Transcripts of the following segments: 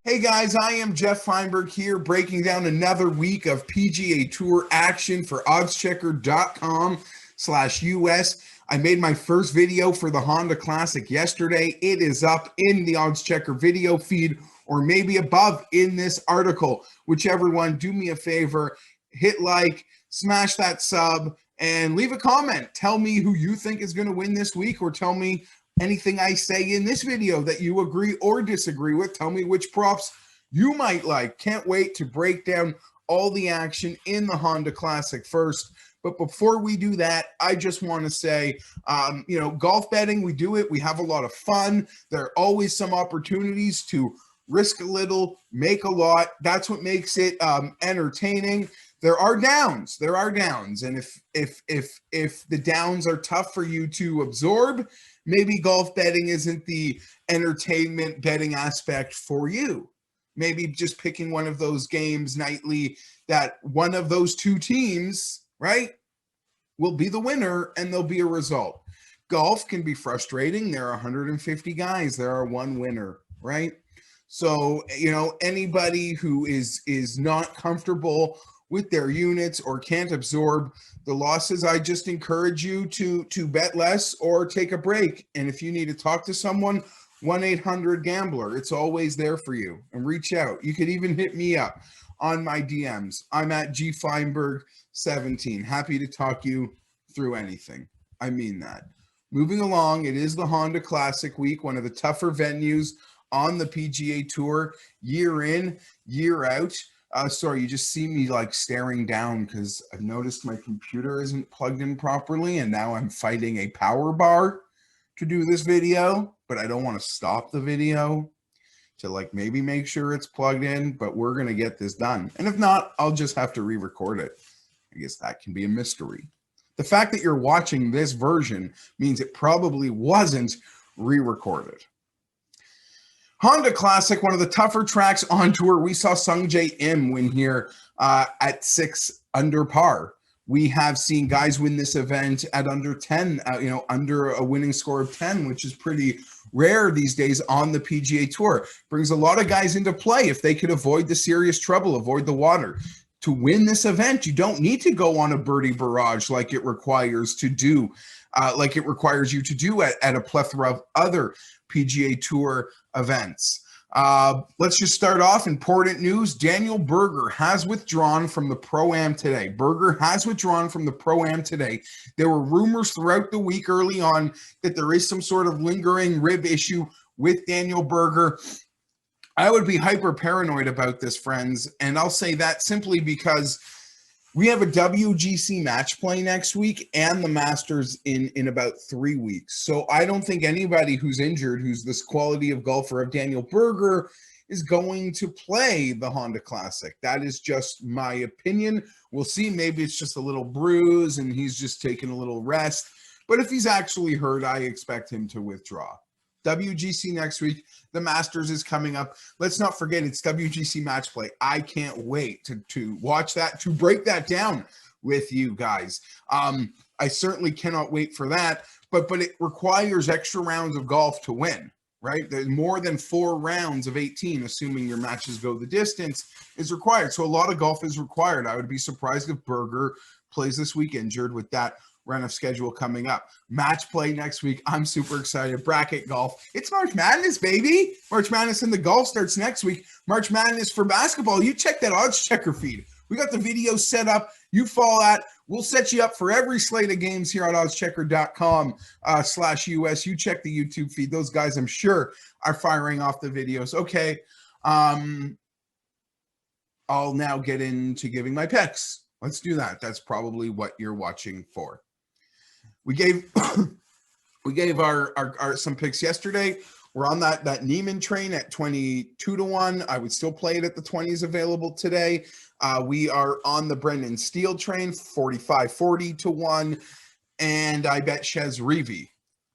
Hey guys, I am Geoff Fienberg here, breaking down another week of PGA Tour action for oddschecker.com/US. I made my first video for the Honda Classic yesterday. It is up in the OddsChecker video feed, or maybe above in this article. Whichever one, do me a favor, hit like, smash that sub, and leave a comment. Tell me who you think is going to win this week, or tell me anything I say in this video that you agree or disagree with. Tell me which props you might like. Can't wait to break down all the action in the Honda Classic first. But before we do that, I just want to say, golf betting, we do it. We have a lot of fun. There are always some opportunities to risk a little, make a lot. That's what makes it entertaining. There are downs. And if the downs are tough for you to absorb, maybe golf betting isn't the entertainment betting aspect for you. Maybe just picking one of those games nightly that one of those two teams, right, will be the winner and there'll be a result. Golf can be frustrating. There are 150 guys. There are one winner, right? So, anybody who is not comfortable with their units or can't absorb the losses, I just encourage you to bet less or take a break. And if you need to talk to someone, 1-800-GAMBLER. It's always there for you. And reach out. You could even hit me up on my DMs. I'm at GFienberg17. Happy to talk you through anything. I mean that. Moving along, it is the Honda Classic week, one of the tougher venues on the PGA Tour, year in, year out. Sorry, you just see me like staring down because I've noticed my computer isn't plugged in properly, and now I'm fighting a power bar to do this video, but I don't want to stop the video to maybe make sure it's plugged in, but we're going to get this done. And if not, I'll just have to re-record it. I guess that can be a mystery. The fact that you're watching this version means it probably wasn't re-recorded. Honda Classic, one of the tougher tracks on tour. We saw Sungjae Im win here at 6 under par. We have seen guys win this event at under 10, under a winning score of 10, which is pretty rare these days on the PGA Tour. Brings a lot of guys into play if they could avoid the serious trouble, avoid the water. To win this event, you don't need to go on a birdie barrage like it requires you to do at a plethora of other PGA Tour events. Let's just start off. Important news. Daniel Berger has withdrawn from the Pro-Am today. There were rumors throughout the week early on that there is some sort of lingering rib issue with Daniel Berger. I would be hyper paranoid about this, friends, and I'll say that simply because we have a WGC match play next week and the Masters in about 3 weeks. So I don't think anybody who's injured, who's this quality of golfer of Daniel Berger, is going to play the Honda Classic. That is just my opinion. We'll see. Maybe it's just a little bruise and he's just taking a little rest. But if he's actually hurt, I expect him to withdraw. WGC next week. The Masters is coming up. Let's not forget it's WGC match play. I can't wait to watch that, to break that down with you guys. I certainly cannot wait for that, but it requires extra rounds of golf to win, right? There's more than 4 rounds of 18, assuming your matches go the distance, is required. So a lot of golf is required. I would be surprised if Berger plays this week injured with that run of schedule coming up. Match play next week. I'm super excited. Bracket golf. It's March Madness, baby. March Madness and the golf starts next week. March Madness for basketball. You check that odds checker feed. We got the video set up. You follow that. We'll set you up for every slate of games here on oddschecker.com/US. You check the YouTube feed. Those guys, I'm sure, are firing off the videos. Okay. I'll now get into giving my picks. Let's do that. That's probably what you're watching for. We gave our some picks yesterday. We're on that Neiman train at 22-1. I would still play it at the 20s available today. We are on the Brendan Steele train, 45-40-1. And I bet Chez Reavie.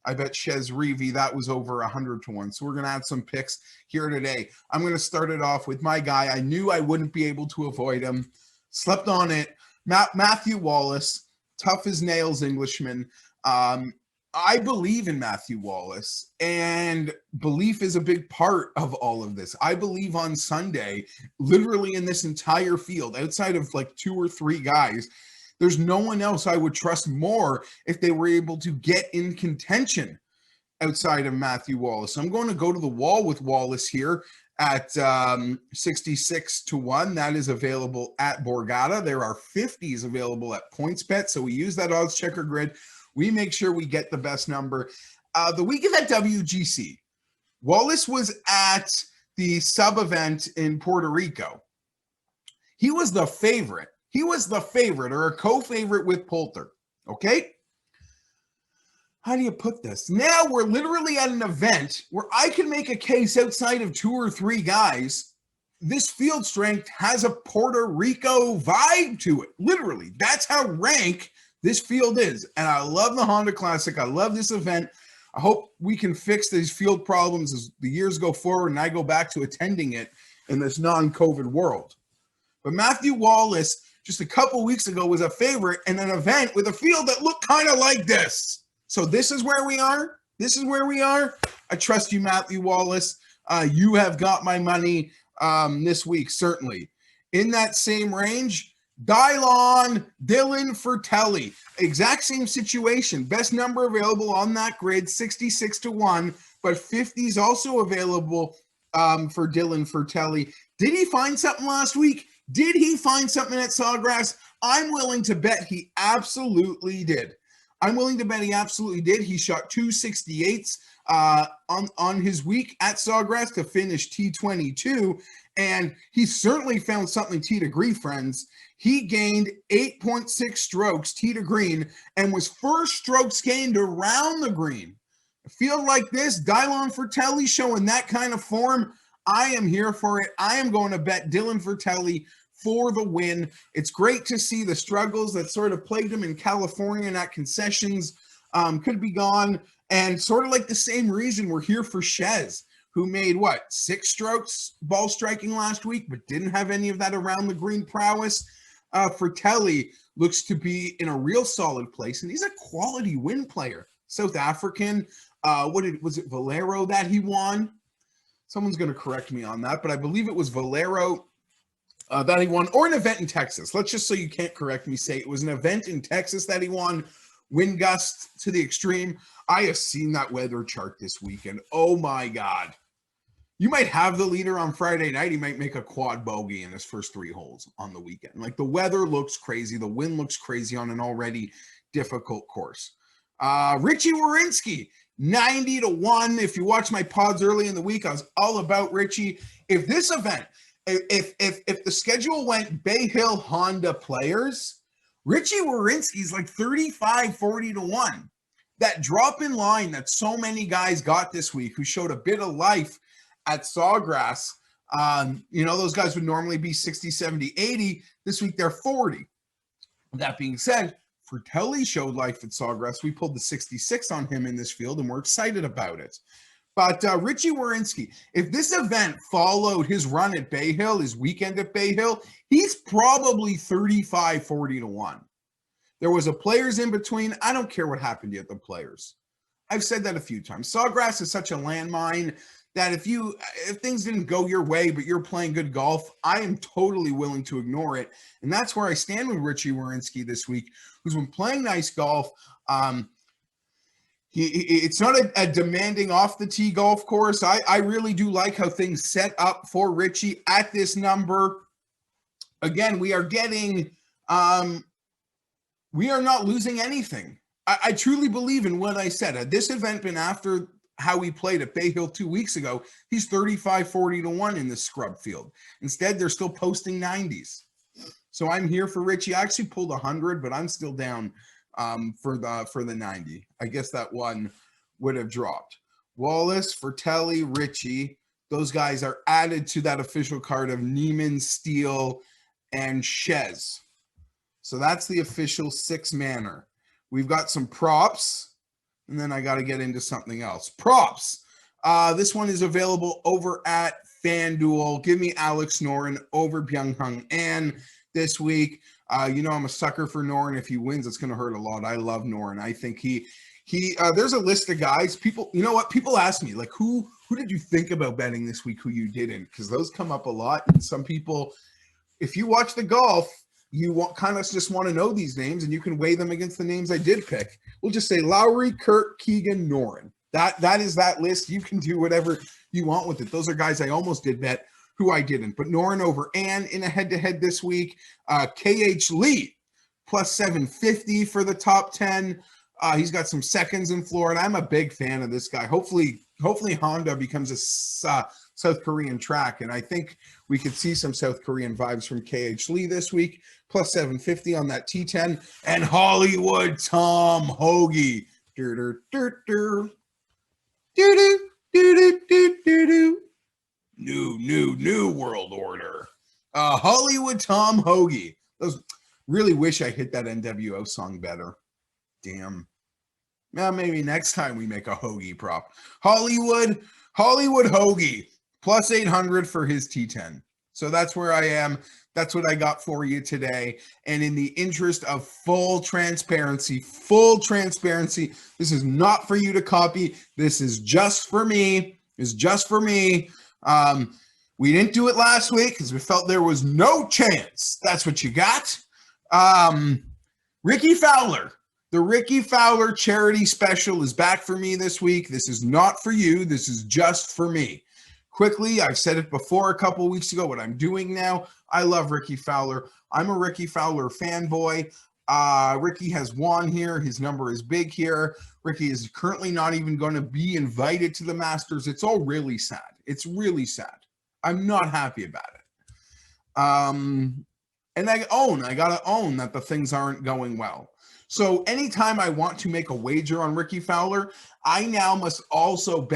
That was over 100-1. So we're going to add some picks here today. I'm going to start it off with my guy. I knew I wouldn't be able to avoid him. Slept on it. Matthew Wallace, tough as nails Englishman. I believe in Matthew Wallace, and belief is a big part of all of this. I believe on Sunday, literally in this entire field, outside of like 2 or 3 guys, there's no one else I would trust more if they were able to get in contention outside of Matthew Wallace. I'm going to go to the wall with Wallace here at 66 to 1. That is available at Borgata. There are 50s available at PointsBet. So we use that odds checker grid. We make sure we get the best number. The week of that WGC, Wallace was at the sub event in Puerto Rico. He was the favorite. He was the favorite, or a co-favorite with Poulter. Okay? How do you put this? Now we're literally at an event where I can make a case outside of 2 or 3 guys. This field strength has a Puerto Rico vibe to it. Literally. That's how rank this field is. And I love the Honda Classic. I love this event. I hope we can fix these field problems as the years go forward and I go back to attending it in this non-COVID world. But Matthew Wallace, just a couple weeks ago, was a favorite in an event with a field that looked kind of like this. So this is where we are. This is where we are. I trust you, Matthew Wallace. You have got my money this week, certainly. In that same range, Dylan Fertelli. Exact same situation. Best number available on that grid, 66 to 1, but 50s also available for Dylan Fertelli. Did he find something last week? Did he find something at Sawgrass? I'm willing to bet he absolutely did. I'm willing to bet he absolutely did. He shot 268s on his week at Sawgrass to finish T22, and he certainly found something tee to green, friends. He gained 8.6 strokes tee to green and was first strokes gained around the green. A field like this, Dylan Fertelli showing that kind of form, I am here for it. I am going to bet Dylan Fertelli for the win. It's great to see the struggles that sort of plagued him in California and at concessions could be gone. And sort of like the same reason we're here for Shez, who made, 6 strokes ball striking last week, but didn't have any of that around the green prowess. Fertelli looks to be in a real solid place, and he's a quality win player. South African, was it Valero that he won? Someone's going to correct me on that, but I believe it was Valero that he won, or an event in Texas. Let's just, so you can't correct me, say it was an event in Texas that he won. Wind gust to the extreme. I have seen that weather chart this weekend. Oh my God. You might have the leader on Friday night. He might make a quad bogey in his first 3 holes on the weekend. Like, the weather looks crazy. The wind looks crazy on an already difficult course. Richie Warinsky, 90 to 1. If you watch my pods early in the week, I was all about Richie. If this event, if the schedule went Bay Hill Honda players, Richie Warinsky's like 35-40 to 1. That drop in line that so many guys got this week who showed a bit of life at Sawgrass, those guys would normally be 60, 70, 80. This week they're 40. That being said, Fertelli showed life at Sawgrass. We pulled the 66 on him in this field, and we're excited about it. But Richie Warinsky, if this event followed his run at Bay Hill, his weekend at Bay Hill, he's probably 35-40 to 1. There was a players in between. I don't care what happened to the players. I've said that a few times. Sawgrass is such a landmine that if things didn't go your way, but you're playing good golf, I am totally willing to ignore it. And that's where I stand with Richie Warinsky this week, who's been playing nice golf. It's not a demanding off the tee golf course. I really do like how things set up for Richie at this number. Again, we are getting, we are not losing anything. I truly believe in what I said. Had this event been after how he played at Bay Hill 2 weeks ago, he's 35-40 to 1 in this scrub field. Instead, they're still posting 90s. So I'm here for Richie. I actually pulled 100, but I'm still down for the 90. I guess that one would have dropped. Wallace, Fertelli, Richie, those guys are added to that official card of Neiman, Steele, and Shez. So that's the official 6-manner. We've got some props, and then I got to get into something else. Props. This one is available over at FanDuel. Give me Alex Noren over Byung-Hung An this week. I'm a sucker for Noren. If he wins, it's going to hurt a lot. I love Noren. I think he There's a list of guys. People, you know what? People ask me, like, who did you think about betting this week, who you didn't? Because those come up a lot. And some people, if you watch the golf, you kind of just want to know these names, and you can weigh them against the names I did pick. We'll just say Lowry, Kurt, Keegan, Noren. That is that list. You can do whatever you want with it. Those are guys I almost did bet who I didn't. But Noren over Ann in a head-to-head this week. KH Lee plus 750 for the top 10. He's got some seconds in Florida. I'm a big fan of this guy. Hopefully Honda becomes a South Korean track, and I think we could see some South Korean vibes from KH Lee this week. Plus 750 on that T10. And Hollywood Tom Hoagie. New world order. Hollywood Tom Hoagie. Really wish I hit that NWO song better. Damn. Well, maybe next time we make a Hoagie prop. Hollywood Hoagie. Plus 800 for his T10. So that's where I am. That's what I got for you today. And in the interest of full transparency, this is not for you to copy. This is just for me. We didn't do it last week because we felt there was no chance. That's what you got. Ricky Fowler. The Ricky Fowler charity special is back for me this week. This is not for you. This is just for me. Quickly, I've said it before a couple of weeks ago, what I'm doing now. I love Ricky Fowler. I'm a Ricky Fowler fanboy. Ricky has won here. His number is big here. Ricky is currently not even going to be invited to the Masters. It's all really sad. It's really sad. I'm not happy about it. And I got to own that the things aren't going well. So anytime I want to make a wager on Ricky Fowler, I now must also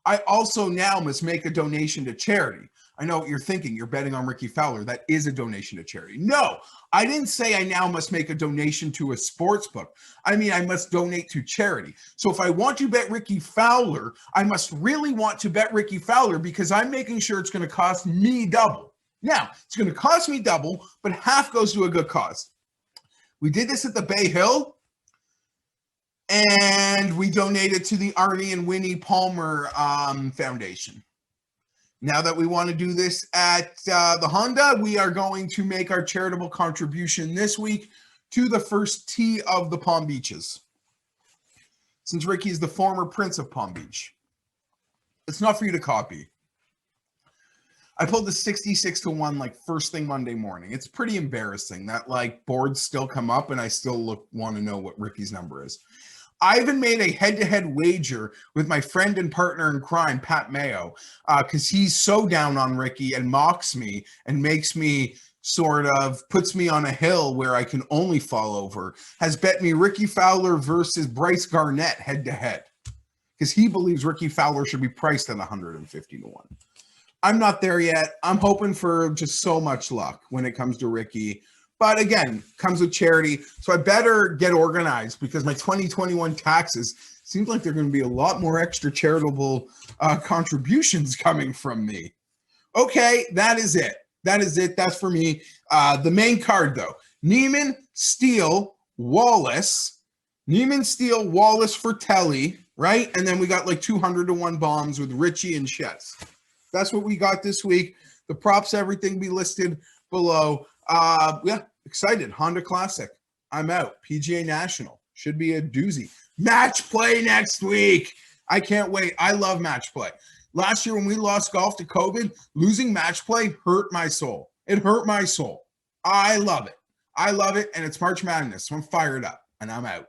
I also now must make a donation to charity. I know what you're thinking. You're betting on Ricky Fowler. That is a donation to charity. No, I didn't say I now must make a donation to a sports book. I mean, I must donate to charity. So if I want to bet Ricky Fowler, I must really want to bet Ricky Fowler because I'm making sure it's going to cost me double. Now, it's going to cost me double, but half goes to a good cause. We did this at the Bay Hill. And we donated to the Arnie and Winnie Palmer Foundation. Now that we want to do this at the Honda, we are going to make our charitable contribution this week to the first tee of the Palm Beaches. Since Ricky is the former Prince of Palm Beach. It's not for you to copy. I pulled the 66-1 like first thing Monday morning. It's pretty embarrassing that like boards still come up and I still want to know what Ricky's number is. I even made a head-to-head wager with my friend and partner in crime, Pat Mayo, because he's so down on Ricky and mocks me and makes me puts me on a hill where I can only fall over, has bet me Ricky Fowler versus Bryce Garnett head-to-head because he believes Ricky Fowler should be priced at 150-1. I'm not there yet. I'm hoping for just so much luck when it comes to Ricky. But again, comes with charity. So I better get organized because my 2021 taxes seems like they're going to be a lot more extra charitable contributions coming from me. Okay, that is it. That's for me. The main card, though. Neiman, Steele, Wallace. Neiman, Steele, Wallace, Fratelli, right? And then we got like 200-1 bombs with Richie and Shetz. That's what we got this week. The props, everything be listed below. Excited. Honda Classic. I'm out. PGA National. Should be a doozy. Match play next week. I can't wait. I love match play. Last year when we lost golf to COVID, losing match play hurt my soul. It hurt my soul. I love it. And it's March Madness. So I'm fired up and I'm out.